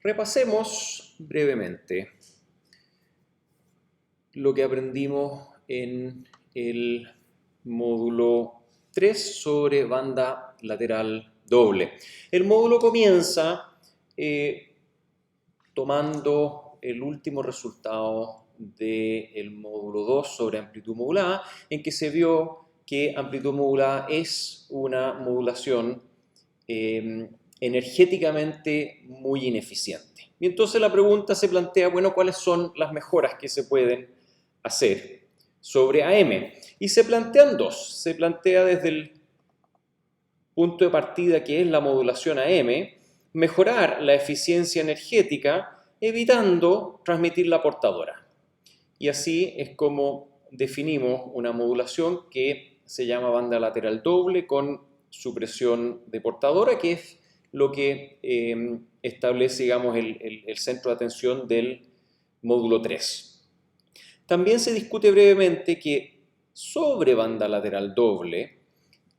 Repasemos brevemente lo que aprendimos en el módulo 3 sobre banda lateral doble. El módulo comienza tomando el último resultado del módulo 2 sobre amplitud modulada, en que se vio que amplitud modulada es una modulación energéticamente muy ineficiente. Y entonces la pregunta se plantea, bueno, ¿cuáles son las mejoras que se pueden hacer sobre AM? Y se plantean dos. Se plantea desde el punto de partida que es la modulación AM, mejorar la eficiencia energética evitando transmitir la portadora. Y así es como definimos una modulación que se llama banda lateral doble con supresión de portadora, que es lo que establece, digamos, el centro de atención del módulo 3. También se discute brevemente que sobre banda lateral doble,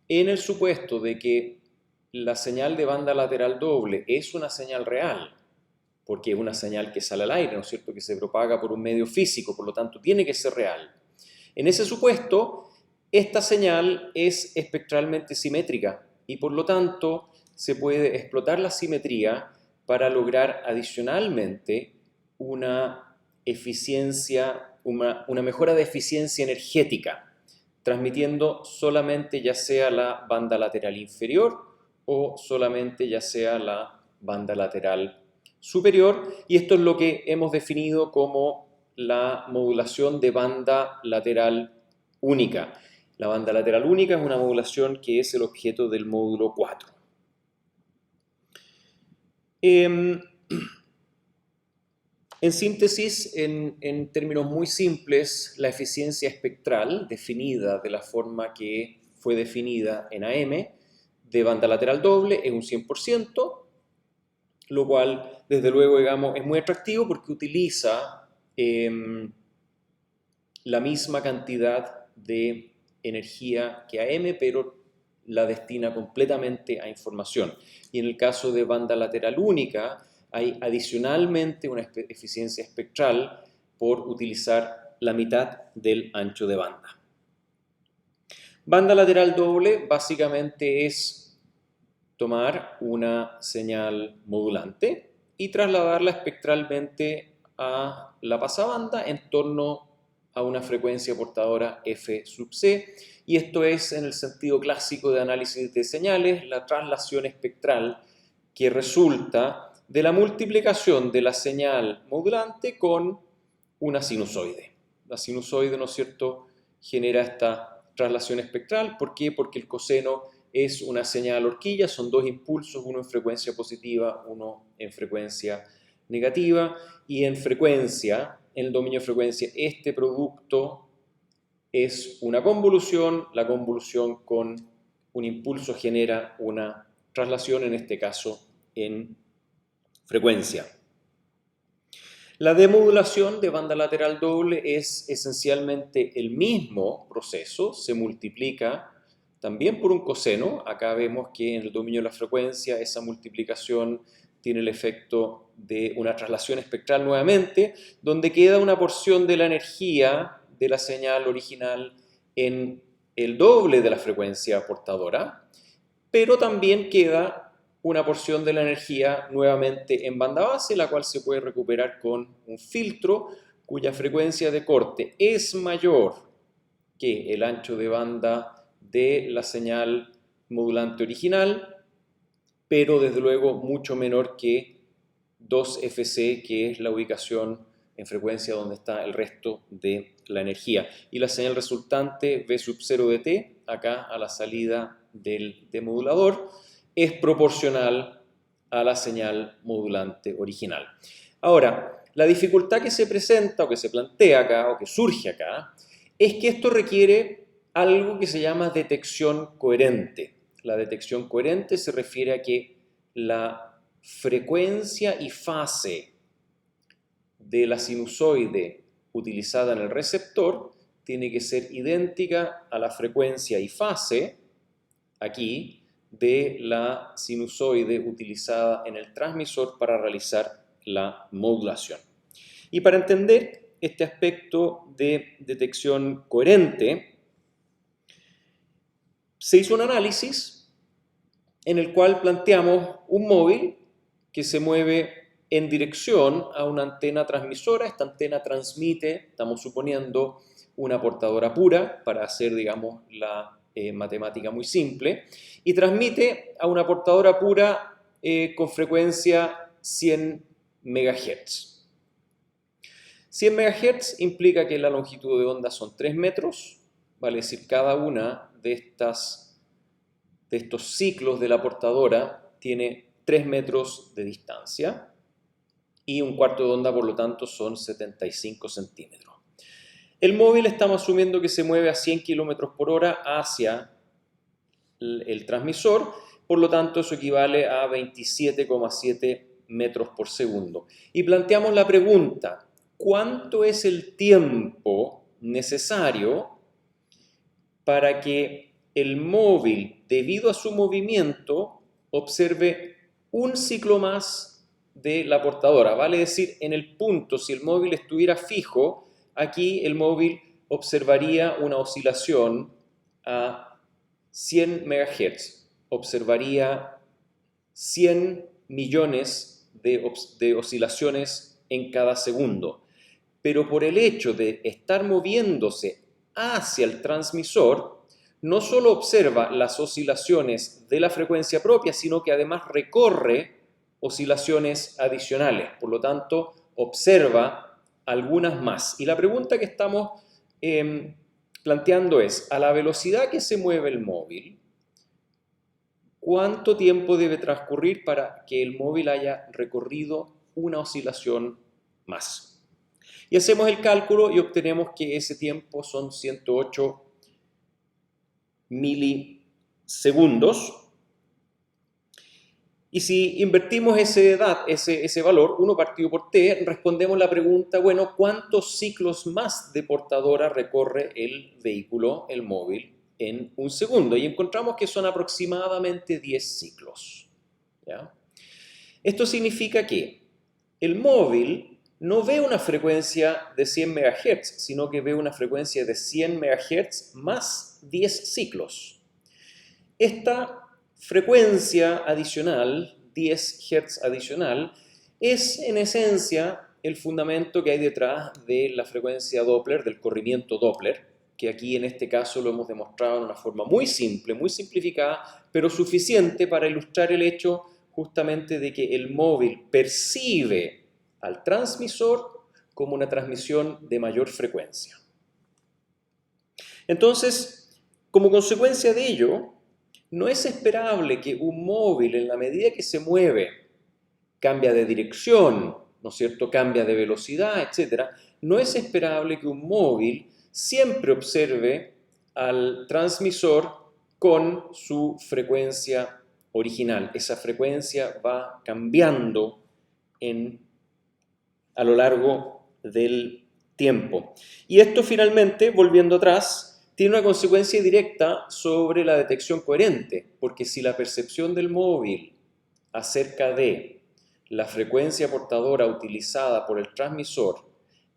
en el supuesto de que la señal de banda lateral doble es una señal real, porque es una señal que sale al aire, ¿no es cierto?, que se propaga por un medio físico, por lo tanto tiene que ser real. En ese supuesto, esta señal es espectralmente simétrica y por lo tanto se puede explotar la simetría para lograr adicionalmente una mejora de eficiencia energética, transmitiendo solamente ya sea la banda lateral inferior o solamente ya sea la banda lateral superior, y esto es lo que hemos definido como la modulación de banda lateral única. La banda lateral única es una modulación que es el objeto del módulo 4. En síntesis, en términos muy simples, la eficiencia espectral, definida de la forma que fue definida en AM, de banda lateral doble, es un 100%, lo cual, desde luego, digamos, es muy atractivo porque utiliza la misma cantidad de energía que AM, pero la destina completamente a información. Y en el caso de banda lateral única, hay adicionalmente una eficiencia espectral por utilizar la mitad del ancho de banda. Banda lateral doble básicamente es tomar una señal modulante y trasladarla espectralmente a la pasabanda en torno a una frecuencia portadora f sub c, y esto es, en el sentido clásico de análisis de señales, la traslación espectral que resulta de la multiplicación de la señal modulante con una sinusoide. La sinusoide, ¿no es cierto?, genera esta traslación espectral. ¿Por qué? Porque el coseno es una señal horquilla, son dos impulsos, uno en frecuencia positiva, uno en frecuencia negativa, y en frecuencia, en el dominio de frecuencia, este producto es una convolución, la convolución con un impulso genera una traslación, en este caso en frecuencia. La demodulación de banda lateral doble es esencialmente el mismo proceso, se multiplica también por un coseno. Acá vemos que en el dominio de la frecuencia esa multiplicación tiene el efecto de una traslación espectral nuevamente, donde queda una porción de la energía de la señal original en el doble de la frecuencia portadora, pero también queda una porción de la energía nuevamente en banda base, la cual se puede recuperar con un filtro cuya frecuencia de corte es mayor que el ancho de banda de la señal modulante original, pero desde luego mucho menor que 2Fc, que es la ubicación en frecuencia donde está el resto de la energía. Y la señal resultante, V sub 0 de t, acá a la salida del demodulador, es proporcional a la señal modulante original. Ahora, la dificultad que se presenta o que se plantea acá o que surge acá es que esto requiere algo que se llama detección coherente. La detección coherente se refiere a que la frecuencia y fase de la sinusoide utilizada en el receptor tiene que ser idéntica a la frecuencia y fase, aquí, de la sinusoide utilizada en el transmisor para realizar la modulación. Y para entender este aspecto de detección coherente, se hizo un análisis en el cual planteamos un móvil que se mueve en dirección a una antena transmisora. Esta antena transmite, estamos suponiendo, una portadora pura para hacer, digamos, la matemática muy simple, y transmite a una portadora pura con frecuencia 100 MHz. 100 MHz implica que la longitud de onda son 3 metros, vale decir, cada una de estos ciclos de la portadora tiene 3 metros de distancia y un cuarto de onda, por lo tanto, son 75 centímetros. El móvil estamos asumiendo que se mueve a 100 km por hora hacia el transmisor, por lo tanto eso equivale a 27,7 metros por segundo. Y planteamos la pregunta, ¿cuánto es el tiempo necesario para que el móvil, debido a su movimiento, observe un ciclo más de la portadora? Vale decir, en el punto, si el móvil estuviera fijo, aquí el móvil observaría una oscilación a 100 MHz, observaría 100 millones de oscilaciones en cada segundo. Pero por el hecho de estar moviéndose hacia el transmisor, no solo observa las oscilaciones de la frecuencia propia, sino que además recorre oscilaciones adicionales. Por lo tanto, observa algunas más. Y la pregunta que estamos planteando es, a la velocidad que se mueve el móvil, ¿cuánto tiempo debe transcurrir para que el móvil haya recorrido una oscilación más? Y hacemos el cálculo y obtenemos que ese tiempo son 108 milisegundos. Y si invertimos ese valor, 1 partido por t, respondemos la pregunta, bueno, ¿cuántos ciclos más de portadora recorre el vehículo, el móvil, en un segundo? Y encontramos que son aproximadamente 10 ciclos. ¿Ya? Esto significa que el móvil no ve una frecuencia de 100 MHz, sino que ve una frecuencia de 100 MHz más 10 ciclos. Esta frecuencia adicional, 10 Hz adicional, es en esencia el fundamento que hay detrás de la frecuencia Doppler, del corrimiento Doppler, que aquí en este caso lo hemos demostrado de una forma muy simple, muy simplificada, pero suficiente para ilustrar el hecho justamente de que el móvil percibe al transmisor como una transmisión de mayor frecuencia. Entonces, como consecuencia de ello, no es esperable que un móvil, en la medida que se mueve, cambia de dirección, ¿no es cierto?, cambia de velocidad, etc., no es esperable que un móvil siempre observe al transmisor con su frecuencia original. Esa frecuencia va cambiando a lo largo del tiempo. Y esto finalmente, volviendo atrás, tiene una consecuencia directa sobre la detección coherente, porque si la percepción del móvil acerca de la frecuencia portadora utilizada por el transmisor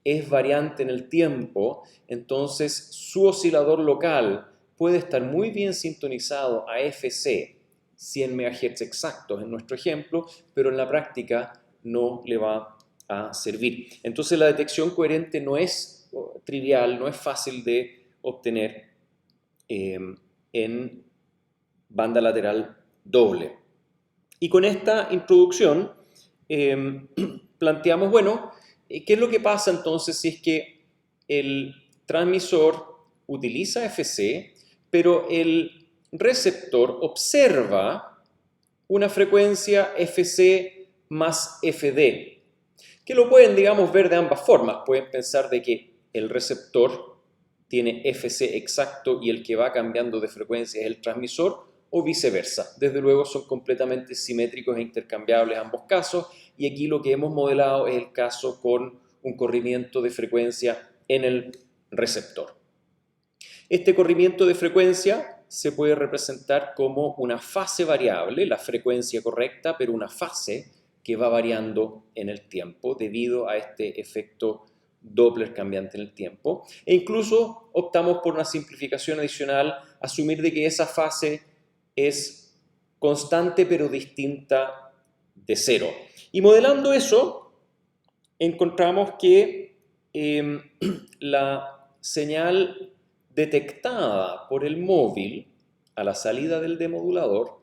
es variante en el tiempo, entonces su oscilador local puede estar muy bien sintonizado a FC, 100 MHz exactos en nuestro ejemplo, pero en la práctica no le va a servir. Entonces la detección coherente no es trivial, no es fácil de obtener en banda lateral doble. Y con esta introducción planteamos, bueno, ¿qué es lo que pasa entonces si es que el transmisor utiliza FC, pero el receptor observa una frecuencia FC más FD? Que lo pueden, digamos, ver de ambas formas. Pueden pensar de que el receptor tiene FC exacto y el que va cambiando de frecuencia es el transmisor, o viceversa. Desde luego son completamente simétricos e intercambiables ambos casos, y aquí lo que hemos modelado es el caso con un corrimiento de frecuencia en el receptor. Este corrimiento de frecuencia se puede representar como una fase variable, la frecuencia correcta, pero una fase que va variando en el tiempo debido a este efecto Doppler cambiante en el tiempo. E incluso optamos por una simplificación adicional, asumir de que esa fase es constante pero distinta de cero. Y modelando eso, encontramos que la señal detectada por el móvil a la salida del demodulador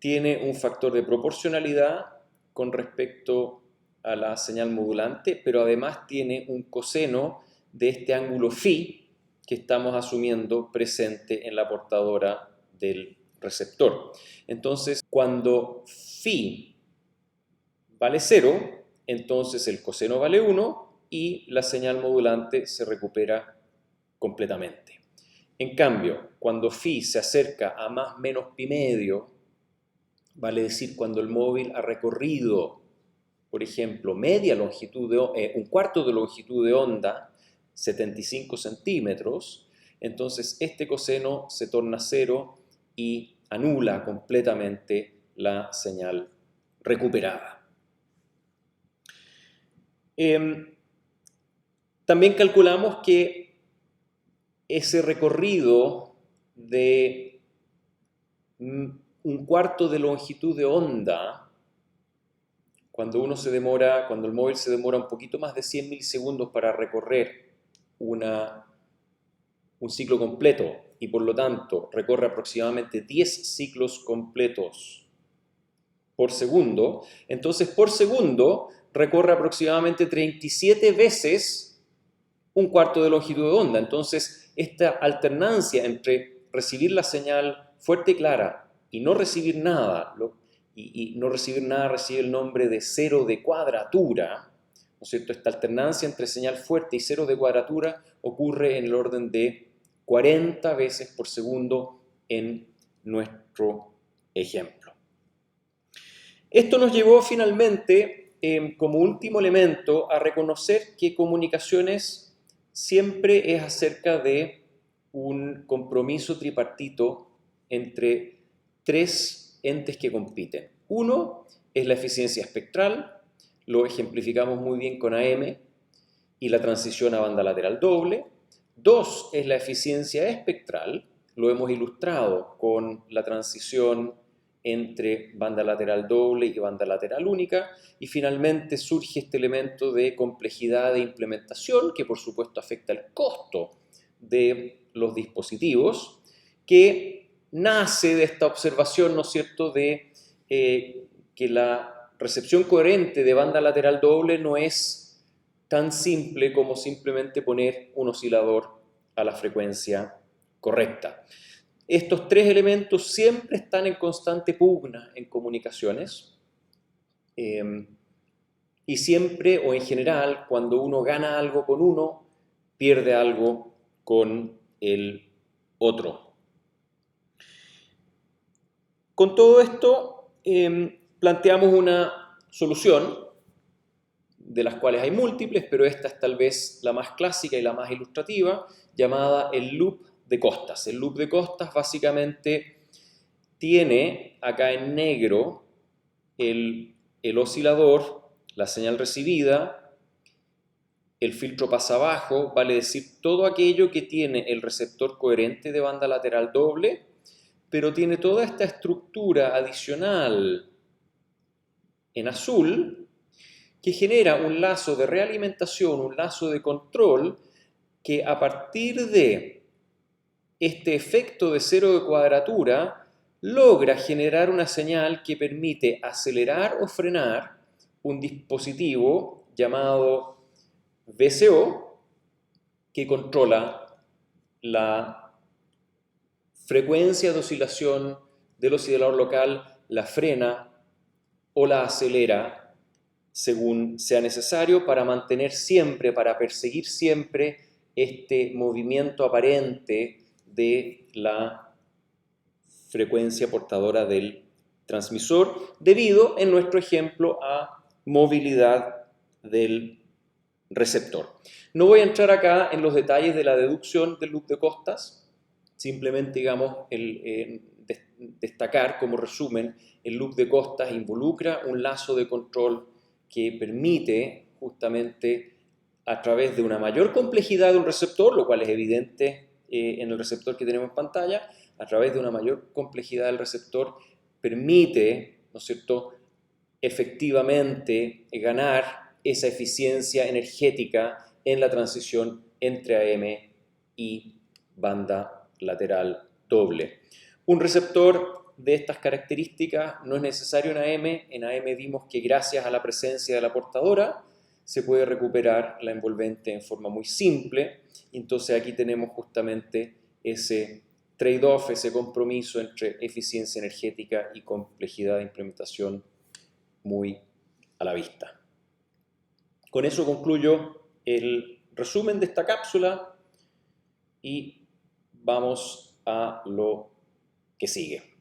tiene un factor de proporcionalidad con respecto a la señal modulante, pero además tiene un coseno de este ángulo phi que estamos asumiendo presente en la portadora del receptor. Entonces, cuando phi vale 0, entonces el coseno vale 1 y la señal modulante se recupera completamente. En cambio, cuando phi se acerca a más menos pi medio, vale decir cuando el móvil ha recorrido, por ejemplo, un cuarto de longitud de onda, 75 centímetros, entonces este coseno se torna 0 y anula completamente la señal recuperada. También calculamos que ese recorrido de un cuarto de longitud de onda, cuando el móvil se demora un poquito más de 100 milisegundos para recorrer un ciclo completo y por lo tanto recorre aproximadamente 10 ciclos completos por segundo, entonces por segundo recorre aproximadamente 37 veces un cuarto de longitud de onda. Entonces, esta alternancia entre recibir la señal fuerte y clara y no recibir nada, y no recibir nada recibe el nombre de cero de cuadratura, ¿no es cierto? Esta alternancia entre señal fuerte y cero de cuadratura ocurre en el orden de 40 veces por segundo en nuestro ejemplo. Esto nos llevó finalmente, como último elemento, a reconocer que comunicaciones siempre es acerca de un compromiso tripartito entre tres entes que compiten. Uno es la eficiencia espectral, lo ejemplificamos muy bien con AM y la transición a banda lateral doble. Dos es la eficiencia espectral, lo hemos ilustrado con la transición entre banda lateral doble y banda lateral única, y finalmente surge este elemento de complejidad de implementación, que por supuesto afecta el costo de los dispositivos, que nace de esta observación, ¿no es cierto?, de que la recepción coherente de banda lateral doble no es tan simple como simplemente poner un oscilador a la frecuencia correcta. Estos tres elementos siempre están en constante pugna en comunicaciones y siempre o en general cuando uno gana algo con uno, pierde algo con el otro. Con todo esto planteamos una solución de las cuales hay múltiples, pero esta es tal vez la más clásica y la más ilustrativa, llamada el loop de Costas. El loop de Costas básicamente tiene acá en negro el oscilador, la señal recibida, el filtro pasa abajo, vale decir todo aquello que tiene el receptor coherente de banda lateral doble, pero tiene toda esta estructura adicional en azul que genera un lazo de realimentación, un lazo de control que a partir de este efecto de cero de cuadratura logra generar una señal que permite acelerar o frenar un dispositivo llamado VCO que controla la frecuencia de oscilación del oscilador local, la frena o la acelera según sea necesario para mantener siempre, para perseguir siempre este movimiento aparente de la frecuencia portadora del transmisor, debido, en nuestro ejemplo, a movilidad del receptor. No voy a entrar acá en los detalles de la deducción del loop de Costas, simplemente, digamos, destacar como resumen, el loop de costas involucra un lazo de control que permite justamente a través de una mayor complejidad de un receptor, lo cual es evidente en el receptor que tenemos en pantalla, a través de una mayor complejidad del receptor permite, ¿no es cierto?, efectivamente ganar esa eficiencia energética en la transición entre AM y banda lateral doble. Un receptor de estas características no es necesario en AM. En AM vimos que gracias a la presencia de la portadora se puede recuperar la envolvente en forma muy simple. Entonces aquí tenemos justamente ese trade-off, ese compromiso entre eficiencia energética y complejidad de implementación muy a la vista. Con eso concluyo el resumen de esta cápsula y vamos a lo que sigue.